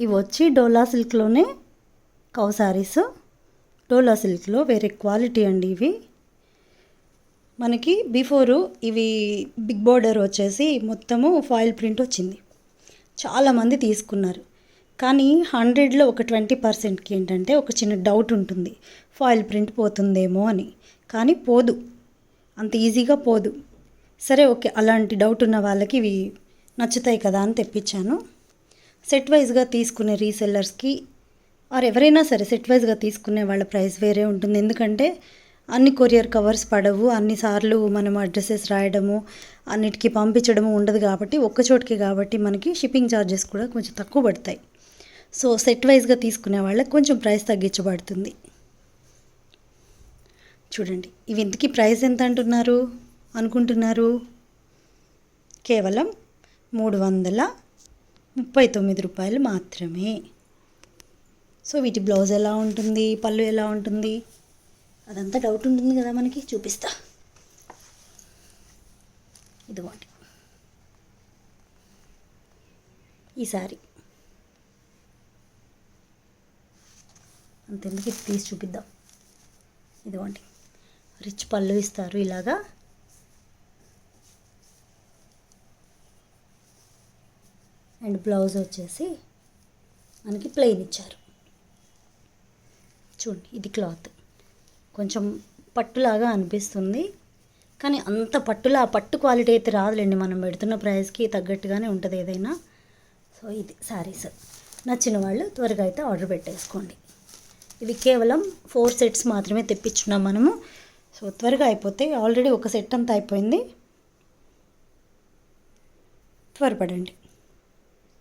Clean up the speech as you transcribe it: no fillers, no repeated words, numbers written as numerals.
ఇవి వచ్చి డోలా సిల్క్లోనే కౌ సారీస్. డోలా సిల్క్లో వేరే క్వాలిటీ అండి ఇవి. మనకి బిఫోరు ఇవి బిగ్ బోర్డర్ వచ్చేసి మొత్తము ఫాయిల్ ప్రింట్ వచ్చింది. చాలామంది తీసుకున్నారు. కానీ 100లో ఒక 20%కి ఏంటంటే ఒక చిన్న డౌట్ ఉంటుంది, ఫాయిల్ ప్రింట్ పోతుందేమో అని. కానీ పోదు, అంత ఈజీగా పోదు. సరే ఓకే, అలాంటి డౌట్ ఉన్న వాళ్ళకి ఇవి నచ్చుతాయి కదా అని తెప్పించాను. సెట్ వైజ్గా తీసుకునే రీసెల్లర్స్కి ఆర్ ఎవరైనా సరే సెట్ వైజ్గా తీసుకునే వాళ్ళ ప్రైస్ వేరే ఉంటుంది. ఎందుకంటే అన్ని కొరియర్ కవర్స్ పడవు, అన్నిసార్లు మనం అడ్రసెస్ రాయడము, అన్నిటికీ పంపించడము ఉండదు. కాబట్టి ఒక్కచోటికి కాబట్టి మనకి షిప్పింగ్ ఛార్జెస్ కూడా కొంచెం తక్కువ పడతాయి. సో సెట్ వైజ్గా తీసుకునే వాళ్ళకి కొంచెం ప్రైస్ తగ్గించబడుతుంది. చూడండి, ఇవి ఇంతకీ ప్రైస్ ఎంత అనుకుంటున్నారు? కేవలం 339 రూపాయలు మాత్రమే. సో వీటి బ్లౌజ్ ఎలా ఉంటుంది, పళ్ళు ఎలా ఉంటుంది, అదంతా డౌట్ ఉంటుంది కదా మనకి. చూపిస్తా. ఇదిగోండి ఈ సారీ. అంతెందుకు, ఇది తీసి చూపిద్దాం. ఇదిగోండి రిచ్ పళ్ళు ఇస్తారు ఇలాగా. అండ్ బ్లౌజ్ వచ్చేసి మనకి ప్లెయిన్ ఇచ్చారు. చూడండి, ఇది క్లాత్ కొంచెం పట్టులాగా అనిపిస్తుంది, కానీ అంత పట్టులా పట్టు క్వాలిటీ అయితే రాదులేండి. మనం పెడుతున్న ప్రైస్కి తగ్గట్టుగానే ఉంటుంది ఏదైనా. సో ఇది శారీస్. నచ్చిన వాళ్ళు త్వరగా అయితే ఆర్డర్ పెట్టేసుకోండి. ఇవి కేవలం 4 సెట్స్ మాత్రమే తెప్పించున్నాం మనము. సో త్వరగా అయిపోతే, ఆల్రెడీ ఒక సెట్ అంతా అయిపోయింది. త్వరపడండి.